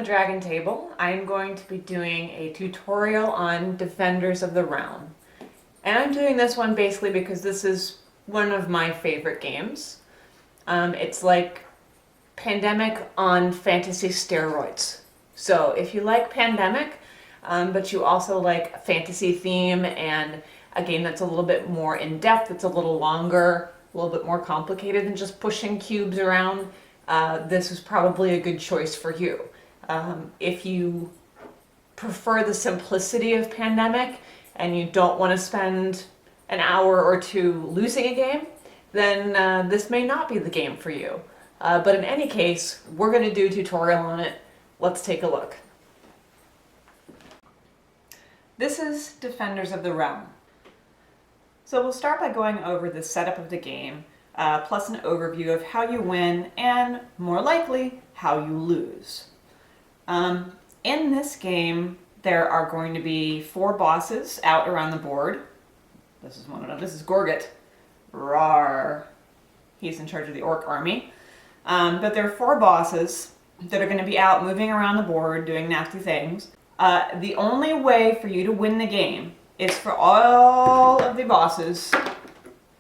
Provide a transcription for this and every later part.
Dragon Table. I'm going to be doing a tutorial on Defenders of the Realm. And I'm doing this one basically because this is one of my favorite games. It's like Pandemic on fantasy steroids. So if you like Pandemic, but you also like a fantasy theme and a game that's a little bit more in-depth, it's a little longer, a little bit more complicated than just pushing cubes around, this is probably a good choice for you. If you prefer the simplicity of Pandemic and you don't want to spend an hour or two losing a game, then this may not be the game for you. But in any case, we're going to do a tutorial on it. Let's take a look. This is Defenders of the Realm. So we'll start by going over the setup of the game, plus an overview of how you win and, more likely, how you lose. In this game, there are going to be 4 bosses out around the board. This is one of them. This is Gorgot. Rawr. He's in charge of the orc army. But there are 4 bosses that are going to be out moving around the board doing nasty things. The only way for you to win the game is for all of the bosses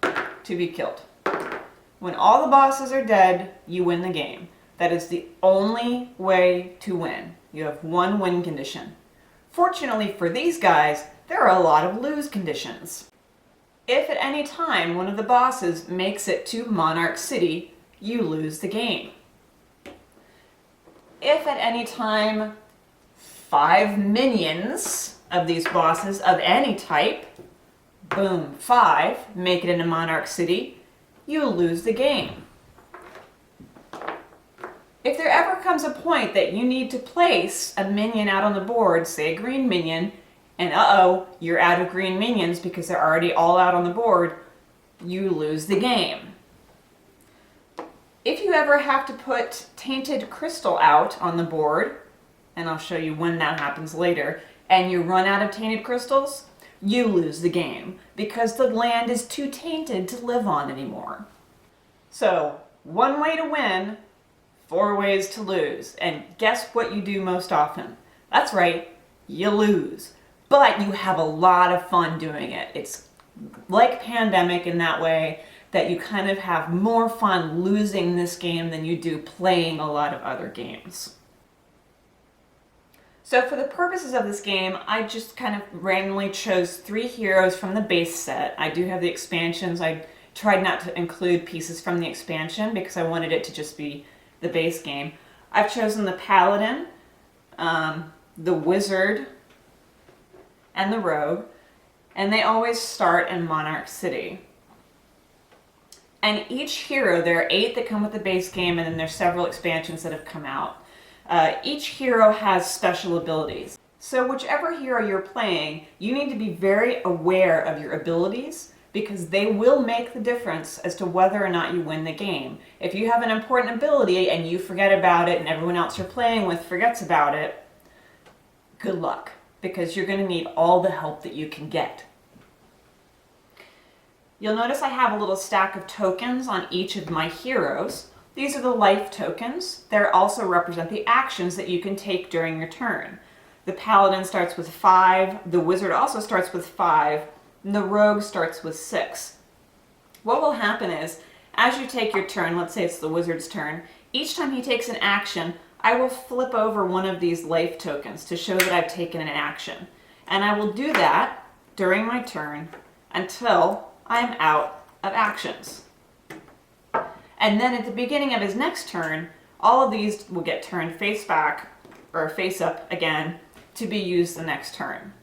to be killed. When all the bosses are dead, you win the game. That is the only way to win. You have one win condition. Fortunately for these guys, there are a lot of lose conditions. If at any time one of the bosses makes it to Monarch City, you lose the game. If at any time 5 minions of these bosses of any type, boom, 5, make it into Monarch City, you lose the game. If there ever comes a point that you need to place a minion out on the board, say a green minion, and you're out of green minions because they're already all out on the board, you lose the game. If you ever have to put Tainted Crystal out on the board, and I'll show you when that happens later, and you run out of Tainted Crystals, you lose the game because the land is too tainted to live on anymore. So, 1 way to win, 4 ways to lose. And guess what you do most often? That's right, you lose. But you have a lot of fun doing it. It's like Pandemic in that way, that you kind of have more fun losing this game than you do playing a lot of other games. So for the purposes of this game, I just kind of randomly chose 3 heroes from the base set. I do have the expansions. I tried not to include pieces from the expansion because I wanted it to just be the base game. I've chosen the Paladin, the Wizard, and the Rogue, and they always start in Monarch City. And each hero, there are 8 that come with the base game, and then there's several expansions that have come out. Each hero has special abilities. So whichever hero you're playing, you need to be very aware of your abilities because they will make the difference as to whether or not you win the game. If you have an important ability and you forget about it and everyone else you're playing with forgets about it, good luck, because you're going to need all the help that you can get. You'll notice I have a little stack of tokens on each of my heroes. These are the life tokens. They also represent the actions that you can take during your turn. The Paladin starts with 5, the Wizard also starts with 5, and the Rogue starts with 6. What will happen is, as you take your turn, let's say it's the Wizard's turn, each time he takes an action, I will flip over one of these life tokens to show that I've taken an action. And I will do that during my turn until I'm out of actions. And then at the beginning of his next turn, all of these will get turned face back, or face up again, to be used the next turn.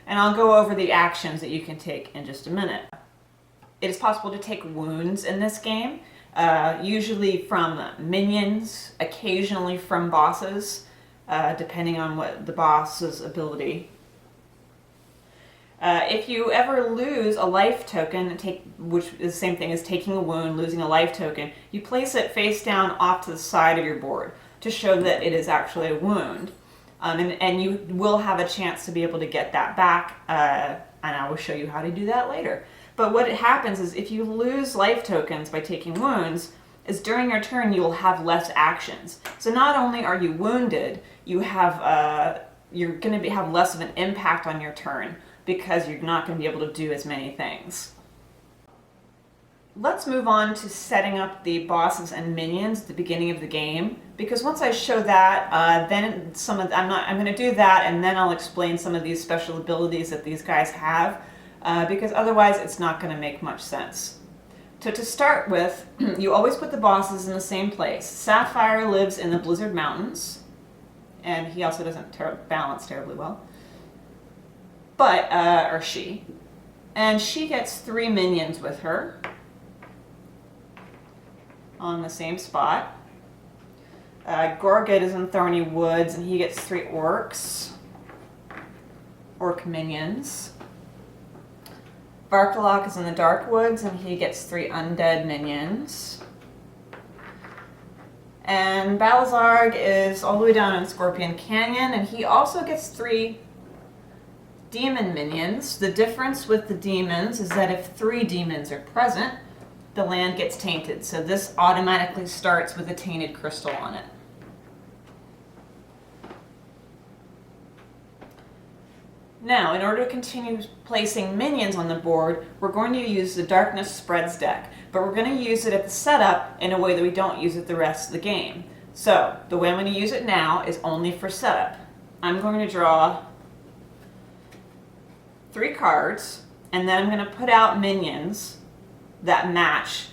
And I'll go over the actions that you can take in just a minute. It is possible to take wounds in this game, usually from minions, occasionally from bosses, depending on what the boss's ability. If you ever lose a life token, which is the same thing as taking a wound, losing a life token, you place it face down off to the side of your board to show that it is actually a wound. And you will have a chance to be able to get that back, and I will show you how to do that later. But what happens is if you lose life tokens by taking wounds, is during your turn you will have less actions. So not only are you wounded, you're going to have less of an impact on your turn because you're not going to be able to do as many things. Let's move on to setting up the bosses and minions at the beginning of the game, because once I show that, then I'm going to do that, and then I'll explain some of these special abilities that these guys have, because otherwise it's not going to make much sense. So to start with, you always put the bosses in the same place. Sapphire lives in the Blizzard Mountains, and he also doesn't balance terribly well, or she. And she gets 3 minions with her on the same spot. Gorget is in Thorny Woods, and he gets 3 orcs, orc minions. Varkalok is in the Dark Woods, and he gets 3 undead minions. And Balazarg is all the way down in Scorpion Canyon, and he also gets 3 demon minions. The difference with the demons is that if 3 demons are present, the land gets tainted. So this automatically starts with a tainted crystal on it. Now, in order to continue placing minions on the board, we're going to use the Darkness Spreads deck, but we're going to use it at the setup in a way that we don't use it the rest of the game. So, the way I'm going to use it now is only for setup. I'm going to draw 3 cards, and then I'm going to put out minions that match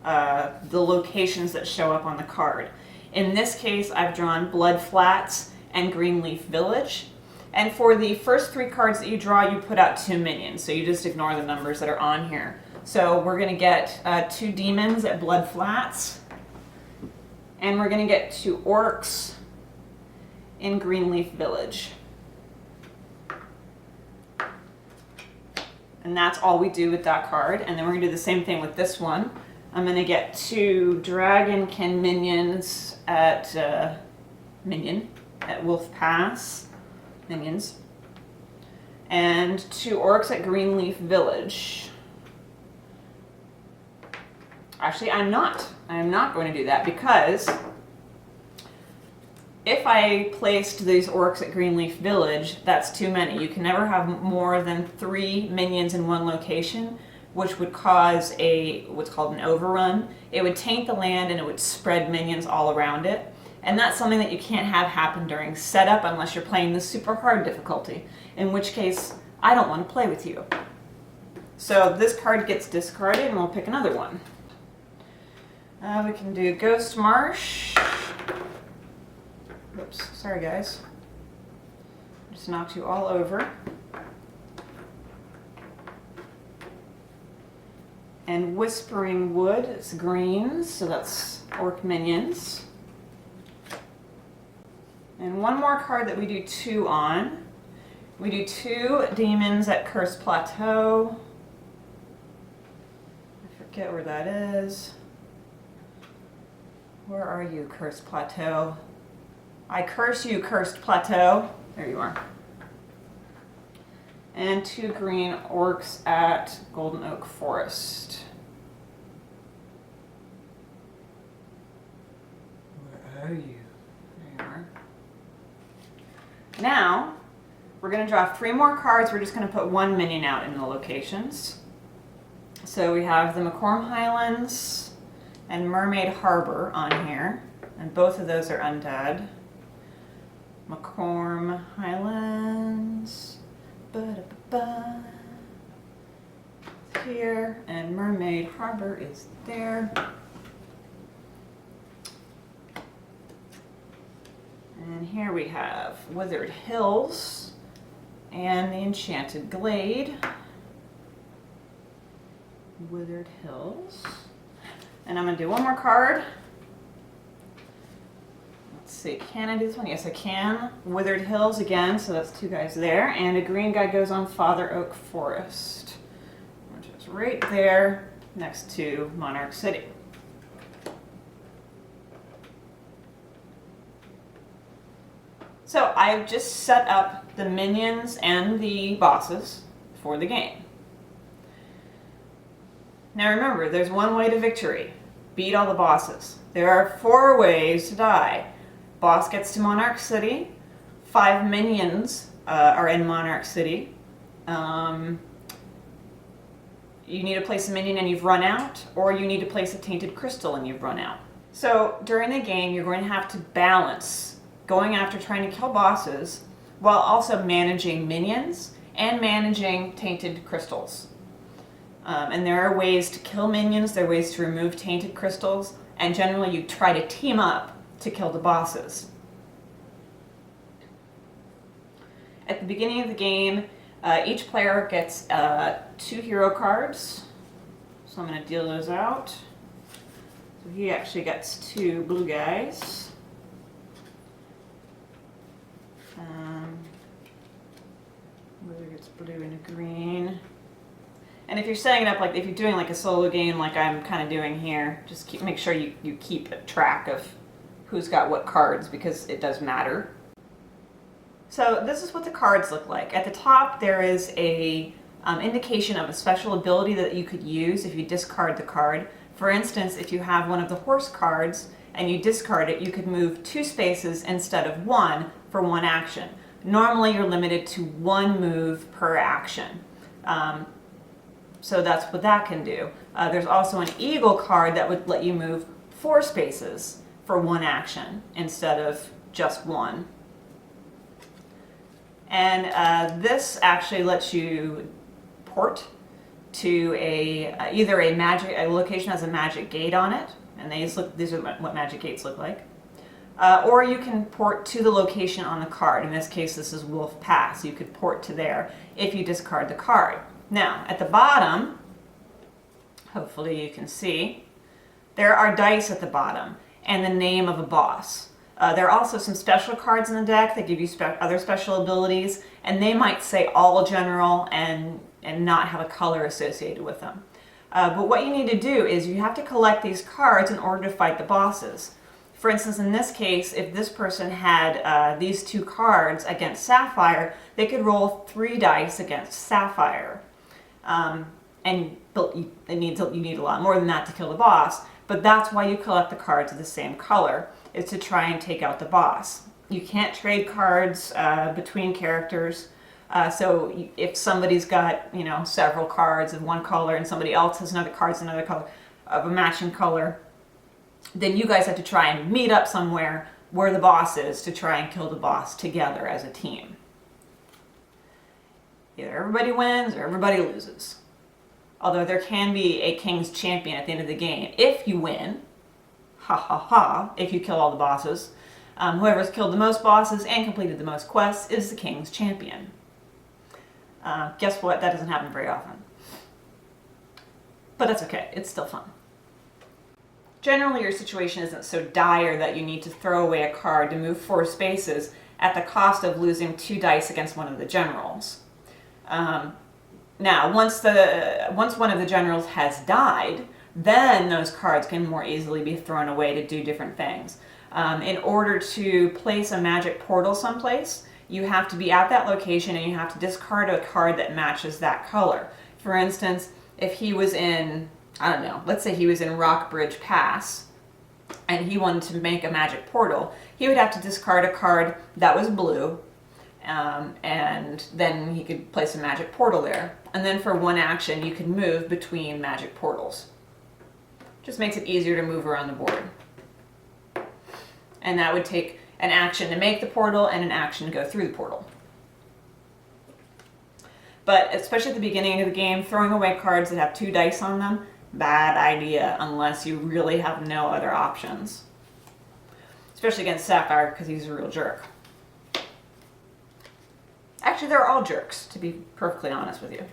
the locations that show up on the card. In this case, I've drawn Blood Flats and Greenleaf Village. And for the first 3 cards that you draw, you put out 2 minions, so you just ignore the numbers that are on here. So we're going to get 2 demons at Blood Flats, and we're going to get 2 orcs in Greenleaf Village. And that's all we do with that card. And then we're going to do the same thing with this one. I'm going to get 2 Dragonkin minions at Wolf Pass. Minions. And 2 orcs at Greenleaf Village. Actually, I'm not going to do that, because if I placed these orcs at Greenleaf Village, that's too many. You can never have more than 3 minions in one location, which would cause what's called an overrun. It would taint the land and it would spread minions all around it. And that's something that you can't have happen during setup unless you're playing the super hard difficulty, in which case I don't want to play with you. So this card gets discarded and we'll pick another one. We can do Ghost Marsh. Oops, sorry guys. Just knocked you all over. And Whispering Wood, it's greens, so that's orc minions. And one more card that we do 2 on. We do 2 demons at Cursed Plateau. I forget where that is. Where are you, Cursed Plateau? I curse you, Cursed Plateau. There you are. And 2 green orcs at Golden Oak Forest. Where are you? There you are. Now, we're going to draw 3 more cards. We're just going to put 1 minion out in the locations. So we have the McCorm Highlands and Mermaid Harbor on here. And both of those are undead. McCorm Highlands. Ba-da-ba-ba. Here. And Mermaid Harbor is there. And here we have Withered Hills and the Enchanted Glade. Withered Hills. And I'm going to do one more card. Let's see, can I do this one? Yes, I can. Withered Hills again, so that's 2 guys there. And a green guy goes on Father Oak Forest, which is right there next to Monarch City. So I've just set up the minions and the bosses for the game. Now remember, there's one way to victory. beat all the bosses. There are 4 ways to die. Boss gets to Monarch City. 5 minions are in Monarch City. You need to place a minion and you've run out, or you need to place a tainted crystal and you've run out. So during the game, you're going to have to balance going after trying to kill bosses while also managing minions and managing tainted crystals. And there are ways to kill minions, there are ways to remove tainted crystals, and generally you try to team up to kill the bosses. At the beginning of the game, each player gets 2 hero cards. So I'm going to deal those out. So he actually gets 2 blue guys. Wizard gets blue and a green. And if you're setting it up like, if you're doing like a solo game like I'm kind of doing here, just make sure you keep track of who's got what cards, because it does matter. So this is what the cards look like. At the top there is a indication of a special ability that you could use if you discard the card. For instance, if you have one of the horse cards and you discard it, you could move 2 spaces instead of 1 for 1 action. Normally you're limited to 1 move per action. So that's what that can do. There's also an eagle card that would let you move 4 spaces for 1 action instead of just 1. And this actually lets you port to either a location has a magic gate on it, and these are what magic gates look like, or you can port to the location on the card. In this case, this is Wolf Pass. You could port to there if you discard the card. Now, at the bottom, hopefully you can see, there are dice at the bottom and the name of a boss. There are also some special cards in the deck that give you other special abilities, and they might say all general and not have a color associated with them. But what you need to do is you have to collect these cards in order to fight the bosses. For instance, in this case, if this person had these 2 cards against Sapphire, they could roll 3 dice against Sapphire. And you need a lot more than that to kill the boss, but that's why you collect the cards of the same color, is to try and take out the boss. You can't trade cards between characters. So if somebody's got, several cards of one color and somebody else has another color of a matching color, then you guys have to try and meet up somewhere where the boss is to try and kill the boss together as a team. Either everybody wins or everybody loses. Although there can be a King's Champion at the end of the game if you win. Ha ha ha, if you kill all the bosses. Whoever's killed the most bosses and completed the most quests is the King's Champion. Guess what? That doesn't happen very often. But that's okay. It's still fun. Generally, your situation isn't so dire that you need to throw away a card to move 4 spaces at the cost of losing 2 dice against one of the generals. Now, once one of the generals has died, then those cards can more easily be thrown away to do different things. In order to place a magic portal someplace, you have to be at that location and you have to discard a card that matches that color. For instance, if he was in, I don't know, let's say he was in Rockbridge Pass and he wanted to make a magic portal, he would have to discard a card that was blue, and then he could place a magic portal there. And then for 1 action, you could move between magic portals. Just makes it easier to move around the board. And that would take an action to make the portal and an action to go through the portal. But especially at the beginning of the game, throwing away cards that have 2 dice on them, bad idea unless you really have no other options. Especially against Sapphire, because he's a real jerk. Actually, they're all jerks, to be perfectly honest with you.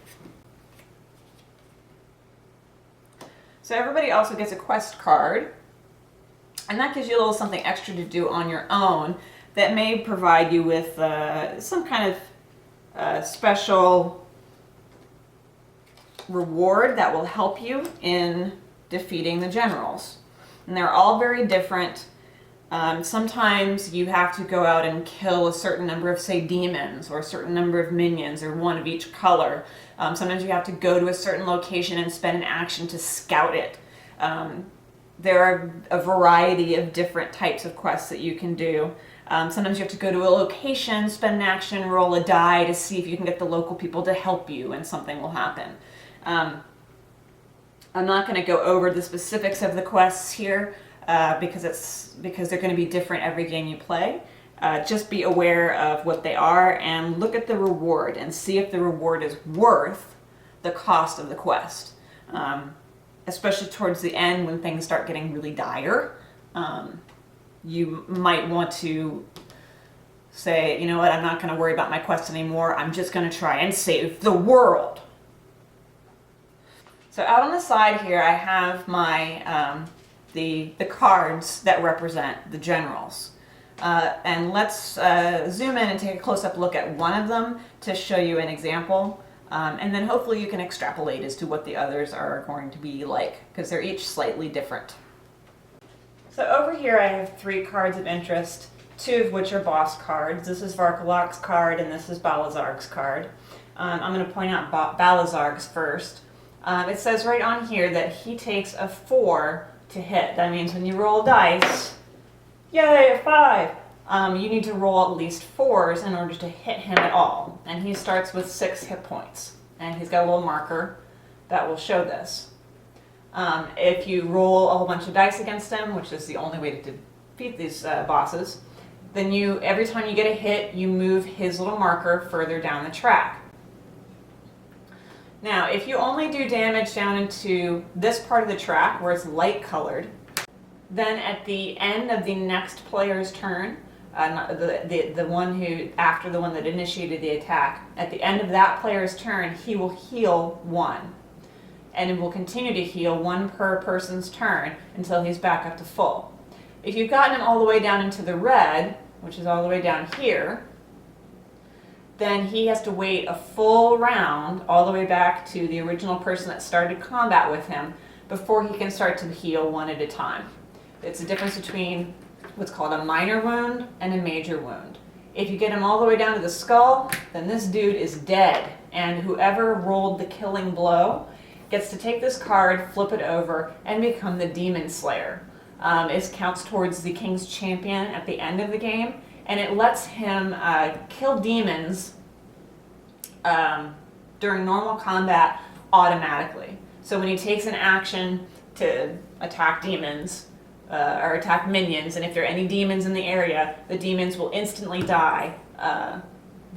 So everybody also gets a quest card, and that gives you a little something extra to do on your own that may provide you with some kind of special reward that will help you in defeating the generals. And they're all very different. Sometimes you have to go out and kill a certain number of, say, demons, or a certain number of minions, or one of each color. Sometimes you have to go to a certain location and spend an action to scout it. there are a variety of different types of quests that you can do. Sometimes you have to go to a location, spend an action, roll a die to see if you can get the local people to help you and something will happen. I'm not going to go over the specifics of the quests here because they're going to be different every game you play. Just be aware of what they are and look at the reward and see if the reward is worth the cost of the quest. Especially towards the end when things start getting really dire. You might want to say, you know what, I'm not going to worry about my quest anymore. I'm just going to try and save the world. So out on the side here, I have my the cards that represent the generals. And let's zoom in and take a close-up look at one of them to show you an example. And then hopefully you can extrapolate as to what the others are going to be like, because they're each slightly different. So over here I have 3 cards of interest, 2 of which are boss cards. This is Varkalok's card and this is Balazar's card. I'm going to point out Balazar's first. It says right on here that he takes a 4 to hit. That means when you roll dice, yay, a 5! You need to roll at least 4s in order to hit him at all. And he starts with 6 hit points. And he's got a little marker that will show this. If you roll a whole bunch of dice against him, which is the only way to defeat these bosses, then every time you get a hit, you move his little marker further down the track. Now, if you only do damage down into this part of the track where it's light colored, then at the end of the next player's turn, the one who, after the one that initiated the attack, at the end of that player's turn, he will heal 1. And it will continue to heal 1 per person's turn until he's back up to full. If you've gotten him all the way down into the red, which is all the way down here, then he has to wait a full round all the way back to the original person that started combat with him before he can start to heal 1 at a time. It's the difference between what's called a minor wound and a major wound. If you get him all the way down to the skull, then this dude is dead, and whoever rolled the killing blow gets to take this card, flip it over, and become the Demon Slayer. It counts towards the King's Champion at the end of the game, and it lets him kill demons during normal combat automatically. So when he takes an action to attack demons, or attack minions, and if there are any demons in the area, the demons will instantly die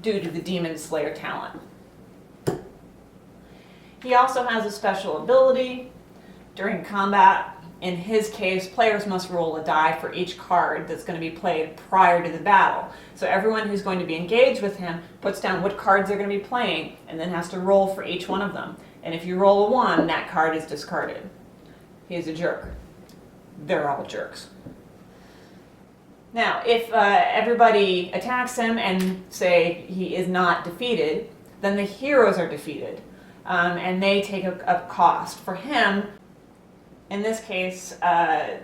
due to the Demon Slayer talent. He also has a special ability during combat. In his case, players must roll a die for each card that's going to be played prior to the battle. So everyone who's going to be engaged with him puts down what cards they're going to be playing and then has to roll for each one of them. And if you roll a 1, that card is discarded. He's a jerk. They're all jerks. Now, if everybody attacks him and say he is not defeated, then the heroes are defeated. And they take a cost. For him, in this case,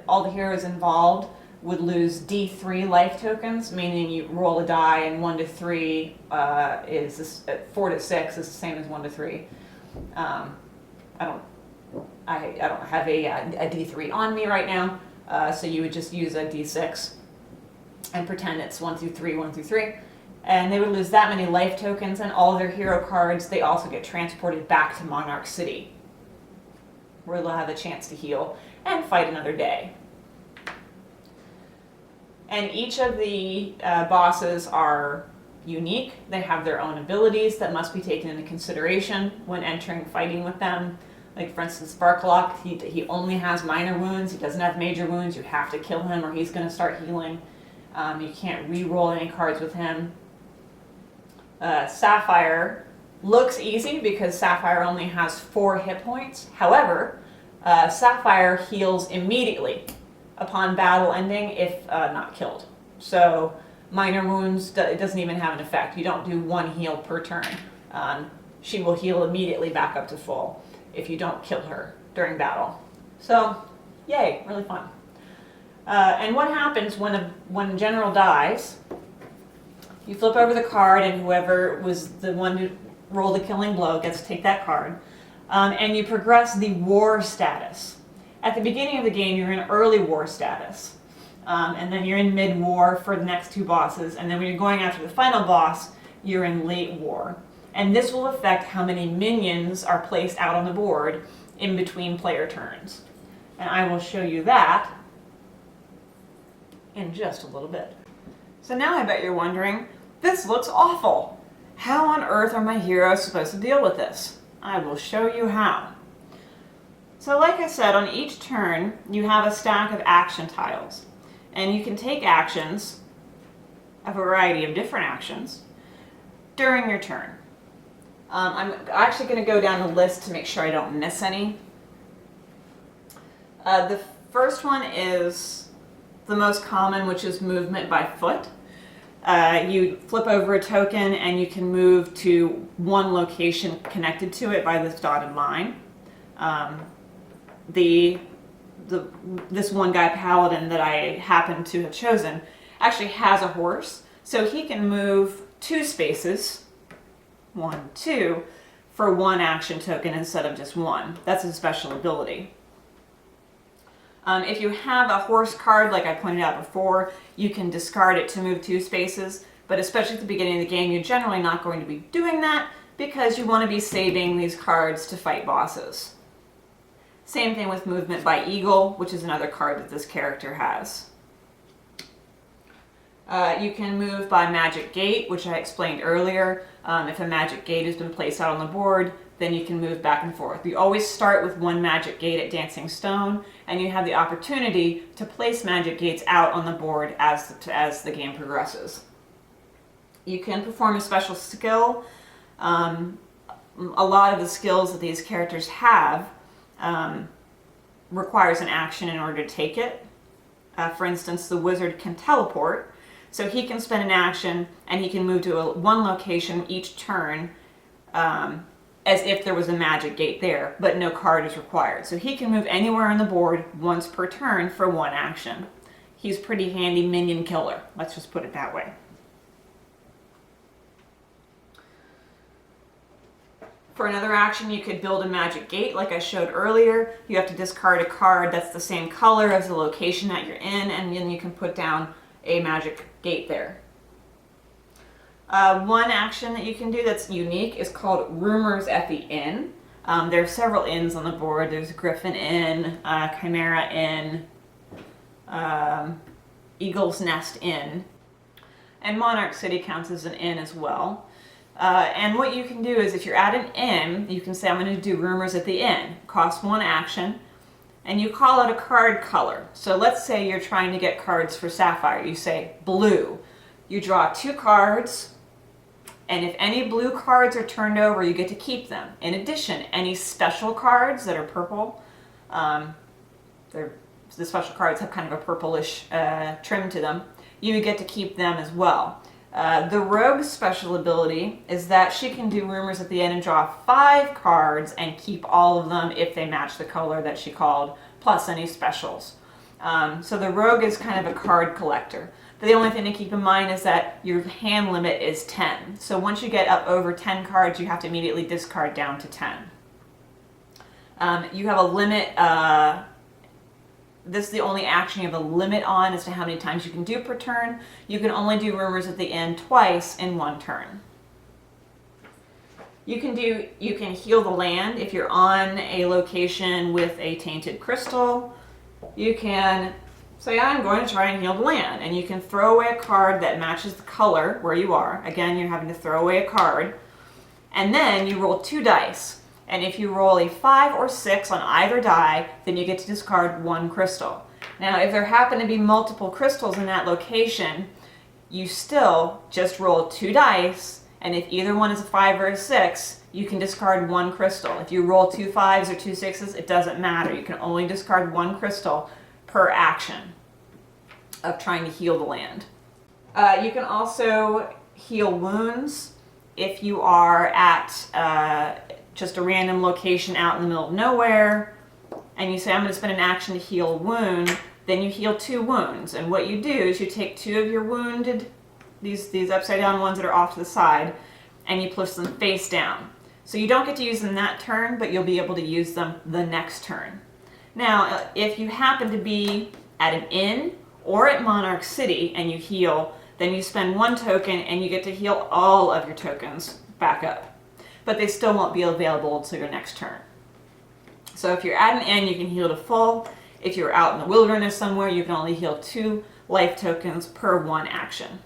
all the heroes involved would lose D3 life tokens, meaning you roll a die and 1 to 3 is 4 to 6 is the same as 1 to 3. I don't have a D3 on me right now, so you would just use a D6 and pretend it's 1 through 3, 1 through 3. And they would lose that many life tokens, and all their hero cards, they also get transported back to Monarch City, where they'll have a chance to heal and fight another day. And each of the bosses are unique. They have their own abilities that must be taken into consideration when entering fighting with them. Like, for instance, Varkalok, he only has minor wounds. He doesn't have major wounds. You have to kill him or he's going to start healing. You can't re-roll any cards with him. Sapphire looks easy because Sapphire only has 4 hit points. However, Sapphire heals immediately upon battle ending if not killed. So minor wounds, it doesn't even have an effect. You don't do 1 heal per turn. She will heal immediately back up to full if you don't kill her during battle. So, yay, really fun. And what happens when a general dies? You flip over the card, and whoever was the one who rolled the killing blow gets to take that card. And you progress the war status. At the beginning of the game, you're in early war status. And then you're in mid-war for the next two bosses. And then when you're going after the final boss, you're in late war. And this will affect how many minions are placed out on the board in between player turns. And I will show you that in just a little bit. So now I bet you're wondering, this looks awful. How on earth are my heroes supposed to deal with this? I will show you how. So like I said, on each turn, you have a stack of action tiles. And you can take actions, a variety of different actions, during your turn. I'm actually going to go down the list to make sure I don't miss any. The first one is the most common, which is movement by foot. You flip over a token and you can move to one location connected to it by this dotted line. This one guy, Paladin, that I happen to have chosen, actually has a horse, so he can move 2 spaces, 1, 2, for 1 action token instead of just 1. That's a special ability. If you have a horse card, like I pointed out before, you can discard it to move 2 spaces, but especially at the beginning of the game, you're generally not going to be doing that because you want to be saving these cards to fight bosses. Same thing with movement by eagle, which is another card that this character has. You can move by magic gate, which I explained earlier. If a magic gate has been placed out on the board, then you can move back and forth. You always start with 1 magic gate at Dancing Stone, and you have the opportunity to place magic gates out on the board as the game progresses. You can perform a special skill. A lot of the skills that these characters have requires an action in order to take it. For instance, the wizard can teleport, so he can spend an action and he can move to one location each turn as if there was a magic gate there, but no card is required. So he can move anywhere on the board once per turn for 1 action. He's pretty handy minion killer, let's just put it that way. For another action, you could build a magic gate like I showed earlier. You have to discard a card that's the same color as the location that you're in, and then you can put down a magic gate there. One action that you can do that's unique is called Rumors at the Inn. There are several inns on the board. There's Griffin Inn, Chimera Inn, Eagle's Nest Inn, and Monarch City counts as an inn as well. And what you can do is if you're at an inn, you can say, I'm going to do Rumors at the Inn. Cost 1 action, and you call out a card color. So let's say you're trying to get cards for Sapphire. You say blue. You draw 2 cards, and if any blue cards are turned over, you get to keep them. In addition, any special cards that are purple, the special cards have kind of a purplish trim to them, you get to keep them as well. The Rogue's special ability is that she can do Rumors at the End and draw 5 cards and keep all of them if they match the color that she called, plus any specials. So the Rogue is kind of a card collector. The only thing to keep in mind is that your hand limit is 10. So once you get up over 10 cards, you have to immediately discard down to 10. You have a limit. This is the only action you have a limit on as to how many times you can do per turn. You can only do Rumors at the End twice in 1 turn. You can heal the land if you're on a location with a tainted crystal. You can say, I'm going to try and heal the land, and you can throw away a card that matches the color where you are. Again, you're having to throw away a card. And then you roll 2 dice. And if you roll a 5 or 6 on either die, then you get to discard 1 crystal. Now, if there happen to be multiple crystals in that location, you still just roll 2 dice, and if either one is a 5 or a 6, you can discard 1 crystal. If you roll 2 5s or 2 6s, it doesn't matter. You can only discard 1 crystal per action of trying to heal the land. You can also heal wounds if you are at just a random location out in the middle of nowhere, and you say, I'm going to spend an action to heal a wound, then you heal 2 wounds. And what you do is you take 2 of your wounded, these upside down ones that are off to the side, and you push them face down. So you don't get to use them that turn, but you'll be able to use them the next turn. Now, if you happen to be at an inn or at Monarch City and you heal, then you spend 1 token and you get to heal all of your tokens back up. But they still won't be available until your next turn. So if you're at an inn, you can heal to full. If you're out in the wilderness somewhere, you can only heal 2 life tokens per 1 action.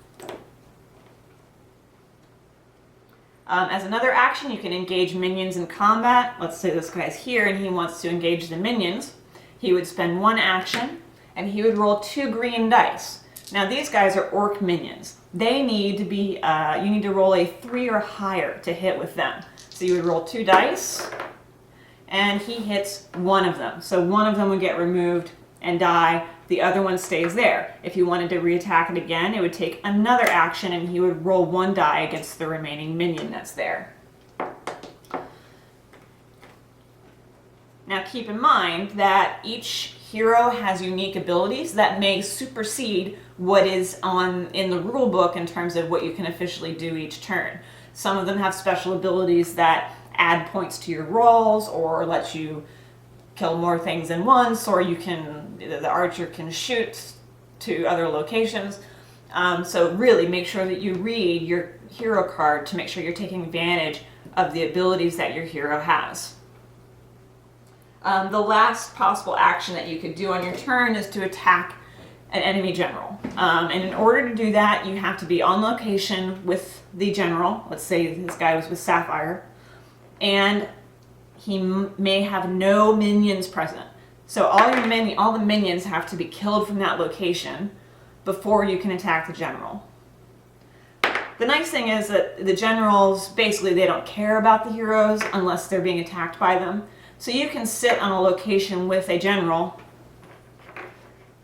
As another action, you can engage minions in combat. Let's say this guy's here and he wants to engage the minions. He would spend 1 action and he would roll 2 green dice. Now these guys are orc minions. They need to be, you need to roll a 3 or higher to hit with them. So you would roll 2 dice and he hits 1 of them. So 1 of them would get removed and die. The other one stays there. If you wanted to reattack it again, it would take another action and he would roll 1 die against the remaining minion that's there. Now keep in mind that each hero has unique abilities that may supersede what is in the rule book in terms of what you can officially do each turn. Some of them have special abilities that add points to your rolls or let you kill more things than once, or the archer can shoot to other locations. So really make sure that you read your hero card to make sure you're taking advantage of the abilities that your hero has. The last possible action that you could do on your turn is to attack an enemy general. And in order to do that, you have to be on location with the general. Let's say this guy was with Sapphire. And he may have no minions present. So all the minions have to be killed from that location before you can attack the general. The nice thing is that the generals, basically they don't care about the heroes unless they're being attacked by them. So you can sit on a location with a general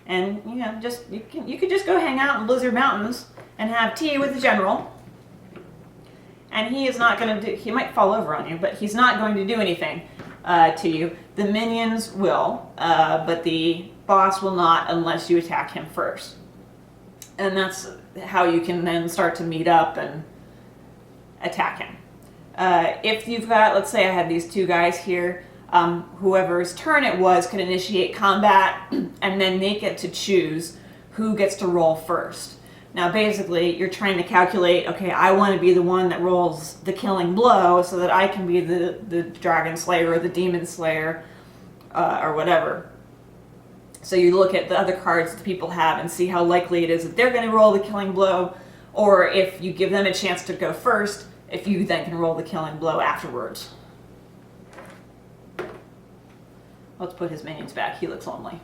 and you could just go hang out in Blizzard Mountains and have tea with the general. And he is not going to do, he might fall over on you, but he's not going to do anything to you. The minions will, but the boss will not unless you attack him first. And that's how you can then start to meet up and attack him. If you've got, let's say I have these 2 guys here, whoever's turn it was could initiate combat and then they get to choose who gets to roll first. Now basically you're trying to calculate, okay, I want to be the one that rolls the killing blow so that I can be the dragon slayer or the demon slayer or whatever. So you look at the other cards that people have and see how likely it is that they're going to roll the killing blow, or if you give them a chance to go first, if you then can roll the killing blow afterwards. Let's put his minions back. He looks lonely.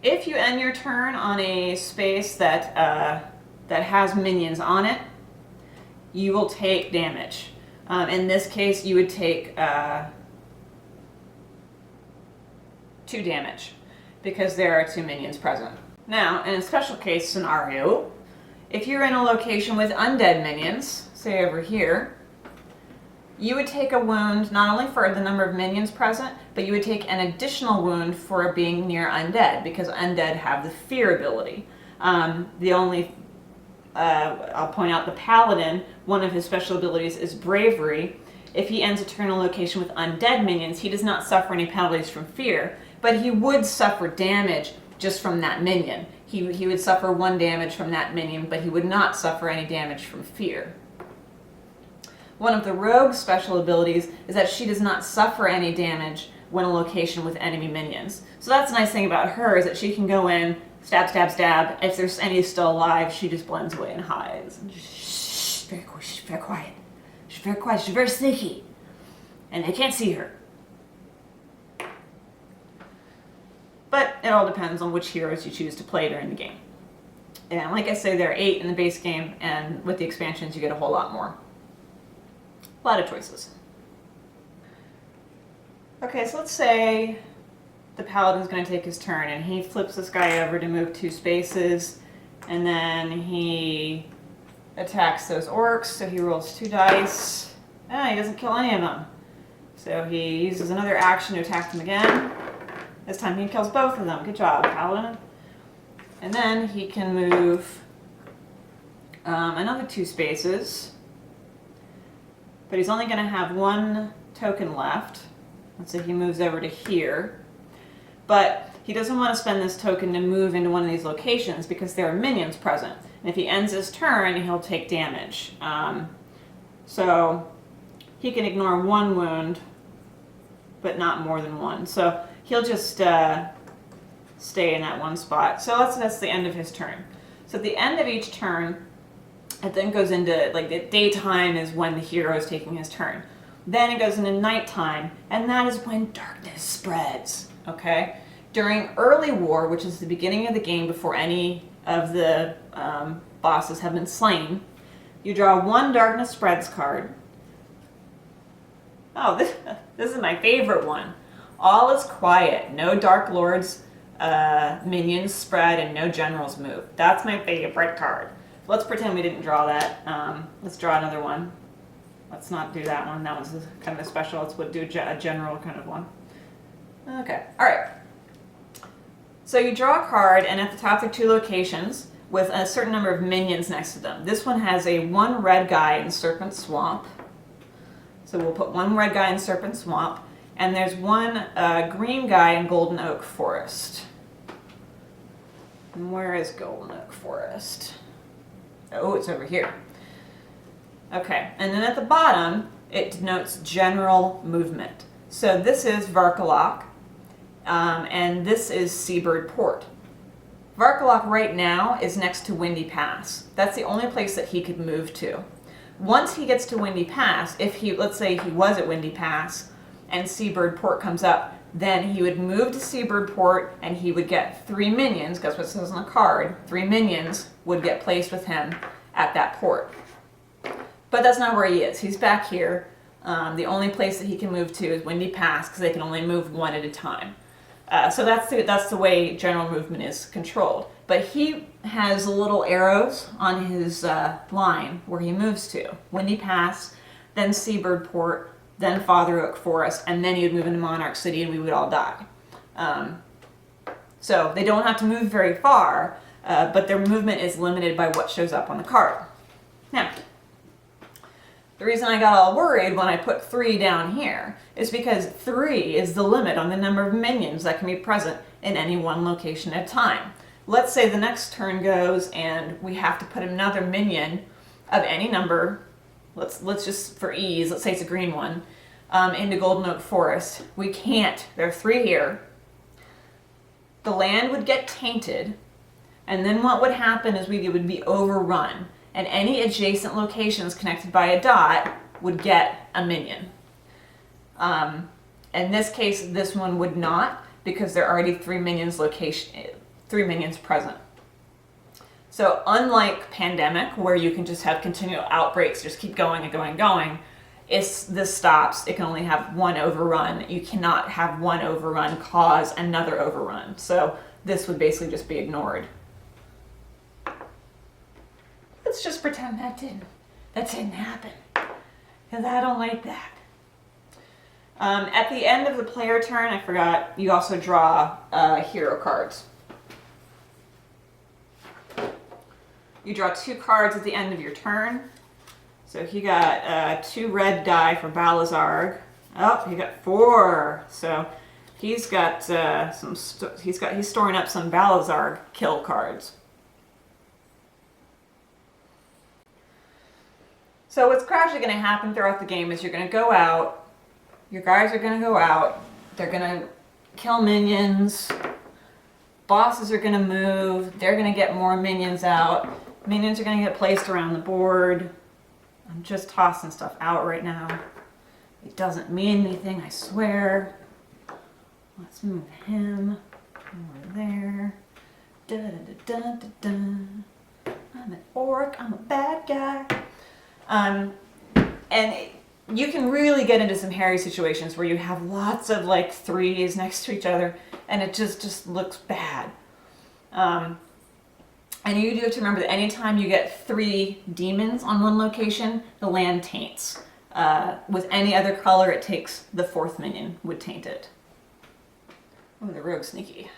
If you end your turn on a space that has minions on it, you will take damage. In this case, you would take 2 damage because there are 2 minions present. Now, in a special case scenario, if you're in a location with undead minions, say over here, you would take a wound not only for the number of minions present, but you would take an additional wound for being near undead, because undead have the fear ability. I'll point out the paladin, one of his special abilities is bravery. If he ends a turn in a location with undead minions, he does not suffer any penalties from fear, but he would suffer damage just from that minion. He would suffer 1 damage from that minion, but he would not suffer any damage from fear. One of the rogue's special abilities is that she does not suffer any damage when a location with enemy minions. So that's the nice thing about her, is that she can go in, stab, stab, stab. If there's any still alive, she just blends away and hides. She's very quiet. She's very quiet. She's very quiet. She's very sneaky. And they can't see her. But it all depends on which heroes you choose to play during the game. And like I say, there are 8 in the base game, and with the expansions you get a whole lot more. A lot of choices. Okay, so let's say the paladin's going to take his turn and he flips this guy over to move 2 spaces, and then he attacks those orcs, so he rolls 2 dice. He doesn't kill any of them. So he uses another action to attack them again. This time he kills both of them. Good job, paladin. And then he can move another 2 spaces. but he's only going to have one token left. Let's say he moves over to here. But he doesn't want to spend this token to move into one of these locations because there are minions present. And if he ends his turn, he'll take damage. So he can ignore one wound, but not more than one. So he'll just stay in that one spot. So that's the end of his turn. So at the end of each turn, it then goes into, like, the daytime is when the hero is taking his turn. Then it goes into nighttime, and that is when darkness spreads, okay? During early war, which is the beginning of the game before any of the bosses have been slain, you draw one Darkness Spreads card. Oh, this is my favorite one. All is quiet. No Dark Lords, minions spread, and no generals move. That's my favorite card. Let's pretend we didn't draw that. Let's draw another one. Let's not do that one. That one's kind of a special. Let's do a general kind of one. Okay. All right. So you draw a card, and at the top there are two locations with a certain number of minions next to them. This one has a one red guy in Serpent Swamp. So we'll put one red guy in Serpent Swamp, and there's one green guy in Golden Oak Forest. And where is Golden Oak Forest? Oh, it's over here. Okay, and then at the bottom, it denotes general movement. So this is Varkalok, and this is Seabird Port. Varkalok right now is next to Windy Pass. That's the only place that he could move to. Once he gets to Windy Pass, let's say he was at Windy Pass and Seabird Port comes up, then he would move to Seabird Port and he would get 3 minions, that's what it says on the card, 3 minions would get placed with him at that port. But that's not where he is. He's back here. The only place that he can move to is Windy Pass because they can only move one at a time. So that's the way general movement is controlled. But he has little arrows on his line where he moves to. Windy Pass, then Seabird Port, then Father Oak Forest, and then he would move into Monarch City and we would all die. So they don't have to move very far, but their movement is limited by what shows up on the card. Now, the reason I got all worried when I put 3 down here is because 3 is the limit on the number of minions that can be present in any one location at a time. Let's say the next turn goes and we have to put another minion of any number, let's just for ease, let's say it's a green one, into Golden Oak Forest. We can't. There are 3 here. The land would get tainted, and then what would happen is it would be overrun. And any adjacent locations connected by a dot would get a minion. In this case, this one would not because there are already 3 minions present. So unlike Pandemic, where you can just have continual outbreaks, just keep going and going and going, this stops. It can only have one overrun. You cannot have one overrun cause another overrun. So this would basically just be ignored. Let's just pretend that didn't happen, because I don't like that. At the end of the player turn, I forgot, you also draw hero cards. You draw 2 cards at the end of your turn. So he got 2 red die for Balazarg. Oh, he got 4. So he's got he's storing up some Balazarg kill cards. So what's gradually going to happen throughout the game is you're going to go out, your guys are going to go out, they're going to kill minions, bosses are going to move, they're going to get more minions out, minions are going to get placed around the board. I'm just tossing stuff out right now. It doesn't mean anything, I swear. Let's move him over there. Da, da, da, da, da, da. I'm an orc, I'm a bad guy. And you can really get into some hairy situations where you have lots of like 3s next to each other and it just looks bad. And you do have to remember that anytime you get 3 demons on one location, the land taints. With any other color, it takes the 4th minion would taint it. Oh, the rogue's sneaky.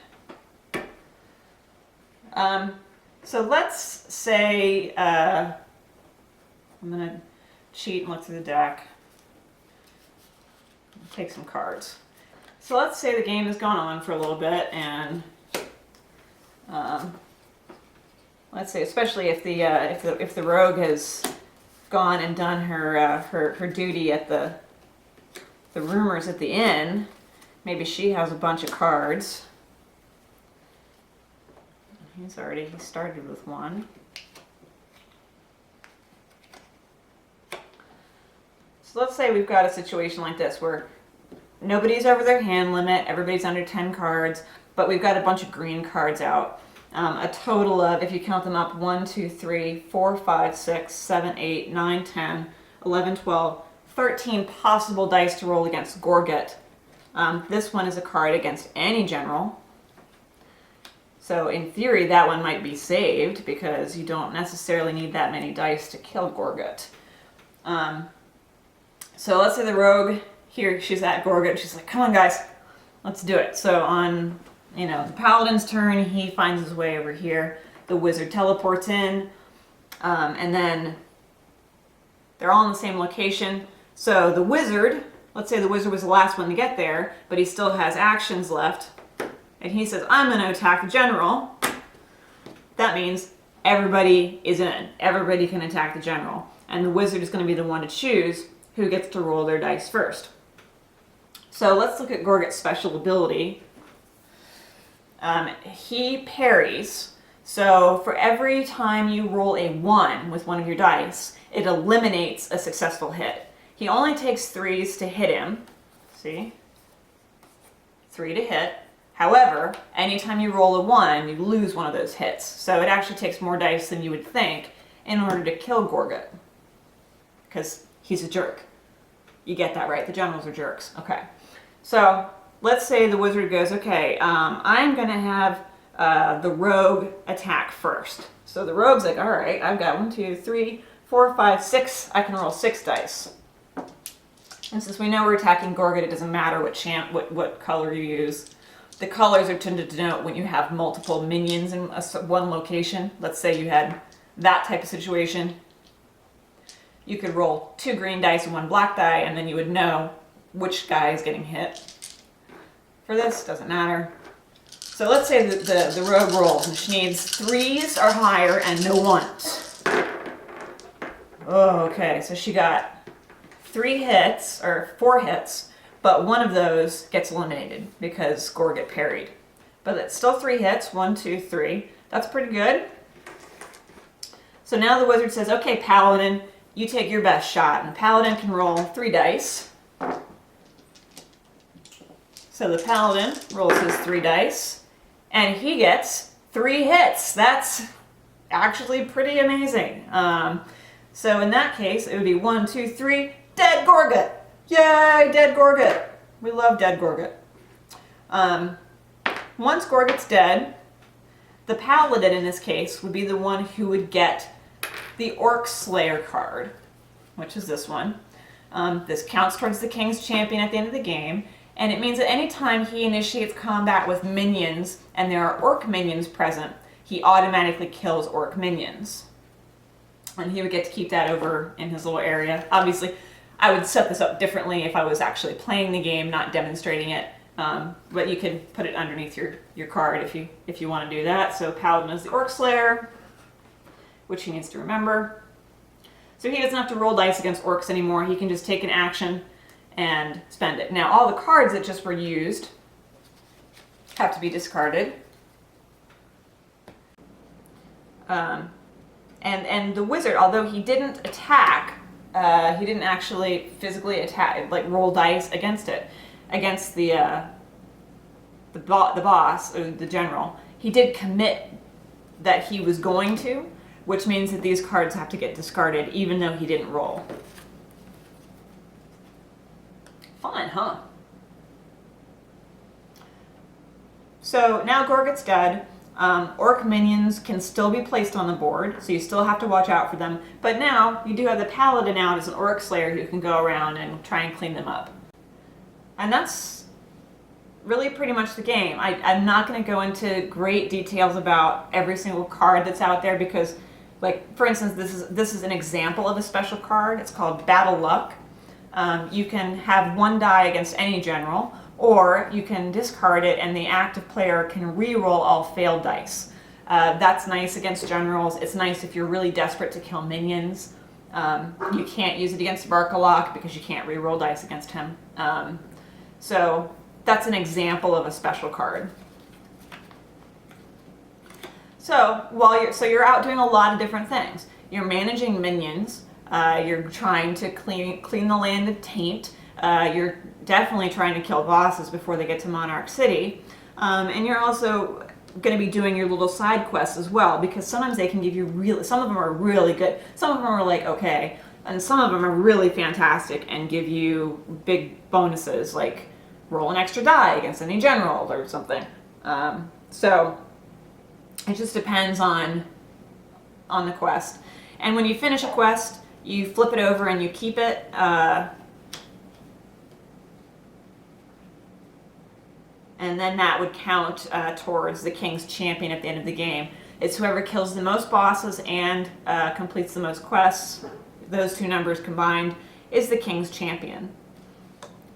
So let's say, I'm going to cheat and look through the deck. take some cards. So let's say the game has gone on for a little bit, and let's say, especially if the rogue has gone and done her duty at the roomers at the inn, maybe she has a bunch of cards. He started with one. So let's say we've got a situation like this where nobody's over their hand limit, everybody's under 10 cards, but we've got a bunch of green cards out. A total of, if you count them up, 1, 2, 3, 4, 5, 6, 7, 8, 9, 10, 11, 12, 13 possible dice to roll against Gorget. This one is a card against any general. So in theory, that one might be saved because you don't necessarily need that many dice to kill Gorget. So let's say the rogue, here she's at Gorget, she's like, come on guys, let's do it. So on, the paladin's turn, he finds his way over here. The wizard teleports in, and then they're all in the same location. So the wizard, let's say the wizard was the last one to get there, but he still has actions left. And he says, I'm going to attack the general. That means everybody is in. Everybody can attack the general. And the wizard is going to be the one to choose who gets to roll their dice first. So let's look at Gorget's special ability. He parries. So for every time you roll a 1 with one of your dice, it eliminates a successful hit. He only takes 3s to hit him. See? 3 to hit. However, anytime you roll a 1, you lose one of those hits. So it actually takes more dice than you would think in order to kill Gorget. Because he's a jerk. You get that, right? The generals are jerks. Okay. So let's say the wizard goes, okay, I'm going to have the rogue attack first. So the rogue's like, all right, I've got 1, 2, 3, 4, 5, 6. I can roll 6 dice. And since we know we're attacking Gorget, it doesn't matter what color you use. The colors are tended to denote when you have multiple minions in one location. Let's say you had that type of situation. You could roll 2 green dice and 1 black die, and then you would know which guy is getting hit. For this, doesn't matter. So let's say that the rogue rolls, and she needs 3s or higher and no 1s. Oh, okay, so she got 3 hits, or 4 hits, but one of those gets eliminated because Gorget parried. But it's still 3 hits, 1, 2, 3. That's pretty good. So now the wizard says, okay, Paladin, you take your best shot. And the Paladin can roll 3 dice. So the Paladin rolls his 3 dice, and he gets 3 hits. That's actually pretty amazing. So in that case, it would be 1, 2, 3, dead Gorget! Yay, dead Gorget! We love dead Gorget. Once Gorget's dead, the Paladin in this case would be the one who would get the Orc Slayer card, which is this one. This counts towards the King's Champion at the end of the game, and it means that any time he initiates combat with minions and there are Orc minions present, he automatically kills Orc minions. And he would get to keep that over in his little area. Obviously, I would set this up differently if I was actually playing the game, not demonstrating it. But you can put it underneath your card if you want to do that. So Paladin is the Orc Slayer, which he needs to remember. So he doesn't have to roll dice against orcs anymore. He can just take an action and spend it. Now all the cards that just were used have to be discarded. And the wizard, although he didn't attack, he didn't actually physically attack, like roll dice against it, against the boss, or the general. He did commit that he was going to, which means that these cards have to get discarded even though he didn't roll. Fun, huh? So now Gorget's dead. Orc minions can still be placed on the board, so you still have to watch out for them. But now you do have the Paladin out as an Orc Slayer who can go around and try and clean them up. And that's really pretty much the game. I'm not going to go into great details about every single card that's out there because, like, for instance, this is an example of a special card. It's called Battle Luck. You can have one die against any general, or you can discard it and the active player can re-roll all failed dice. That's nice against generals. It's nice if you're really desperate to kill minions. You can't use it against Varkalok because you can't re-roll dice against him. So that's an example of a special card. So you're out doing a lot of different things. You're managing minions. You're trying to clean the land of taint. You're definitely trying to kill bosses before they get to Monarch City. And you're also going to be doing your little side quests as well, because sometimes they can give you some of them are really good. Some of them are like, okay. And some of them are really fantastic and give you big bonuses, like roll an extra die against any general or something. So it just depends on the quest. And when you finish a quest, you flip it over and you keep it. And then that would count towards the King's Champion at the end of the game. It's whoever kills the most bosses and completes the most quests. Those two numbers combined is the King's Champion.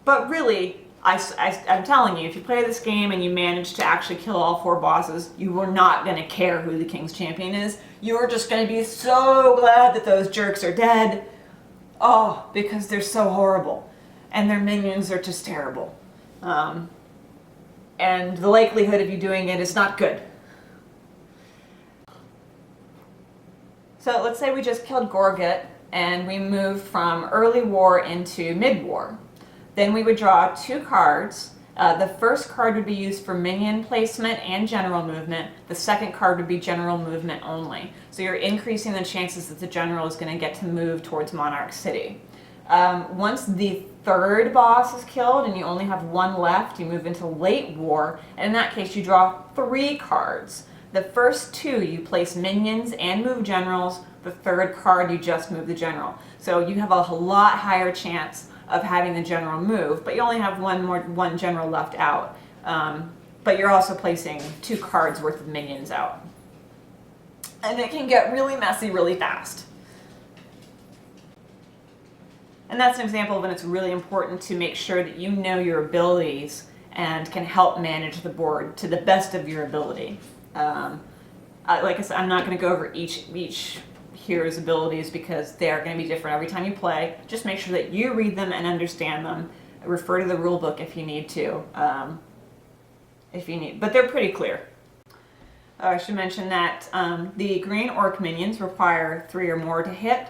But really, I'm telling you, if you play this game and you manage to actually kill all 4 bosses, you are not going to care who the King's Champion is. You're just going to be so glad that those jerks are dead. Oh, because they're so horrible. And their minions are just terrible. And the likelihood of you doing it is not good. So let's say we just killed Gorget and we moved from early war into mid-war. Then we would draw 2 cards. The first card would be used for minion placement and general movement. The second card would be general movement only. So you're increasing the chances that the general is going to get to move towards Monarch City. Once the 3rd boss is killed and you only have 1 left, you move into late war, and in that case you draw 3 cards. The first 2 you place minions and move generals. The 3rd card you just move the general. So you have a lot higher chance of having the general move, but you only have one general left out. But you're also placing 2 cards worth of minions out. And it can get really messy really fast. And that's an example of when it's really important to make sure that you know your abilities and can help manage the board to the best of your ability. Like I said, I'm not going to go over each hero's abilities because they are going to be different every time you play. Just make sure that you read them and understand them. Refer to the rule book if you need to. But they're pretty clear. I should mention that the green orc minions require 3 or more to hit.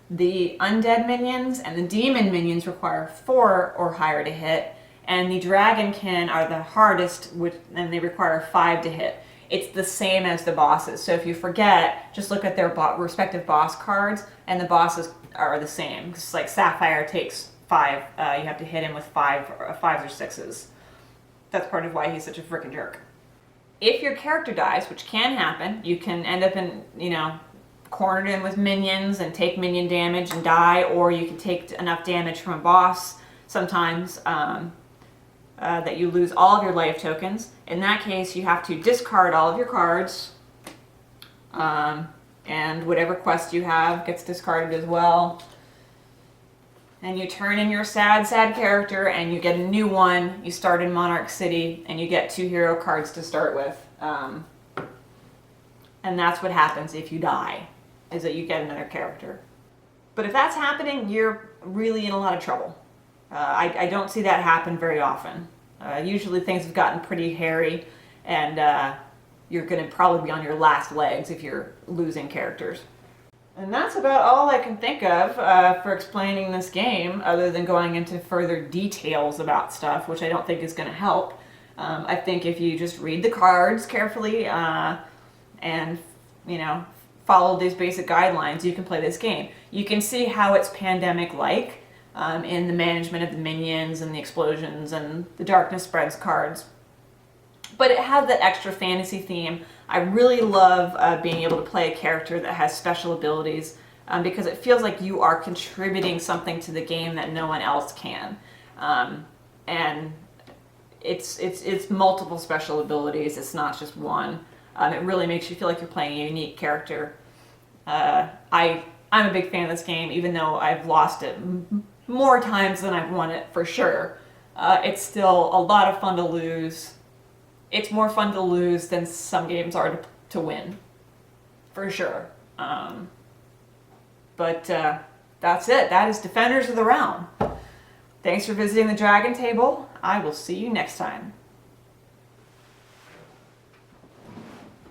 The undead minions and the demon minions require 4 or higher to hit, and the dragonkin are the hardest, and they require 5 to hit. It's the same as the bosses, so if you forget, just look at their respective boss cards, and the bosses are the same. It's like Sapphire takes 5, you have to hit him with 5s or 6s. That's part of why he's such a frickin' jerk. If your character dies, which can happen, you can end up in, cornered in with minions and take minion damage and die, or you can take enough damage from a boss sometimes that you lose all of your life tokens. In that case, you have to discard all of your cards, and whatever quest you have gets discarded as well. And you turn in your sad character and you get a new one. You start in Monarch City and you get 2 hero cards to start with. And that's what happens if you die, is that you get another character. But if that's happening, you're really in a lot of trouble. I don't see that happen very often. Usually things have gotten pretty hairy, and you're going to probably be on your last legs if you're losing characters. And that's about all I can think of for explaining this game, other than going into further details about stuff, which I don't think is going to help. I think if you just read the cards carefully and, follow these basic guidelines, you can play this game. You can see how it's pandemic-like in the management of the minions and the explosions and the Darkness Spreads cards. But it has that extra fantasy theme. I really love being able to play a character that has special abilities because it feels like you are contributing something to the game that no one else can. And it's multiple special abilities. It's not just one. It really makes you feel like you're playing a unique character. I'm a big fan of this game, even though I've lost it more times than I've won it, for sure. It's still a lot of fun to lose. It's more fun to lose than some games are to win, for sure. But that's it. That is Defenders of the Realm. Thanks for visiting the Dragon Table. I will see you next time.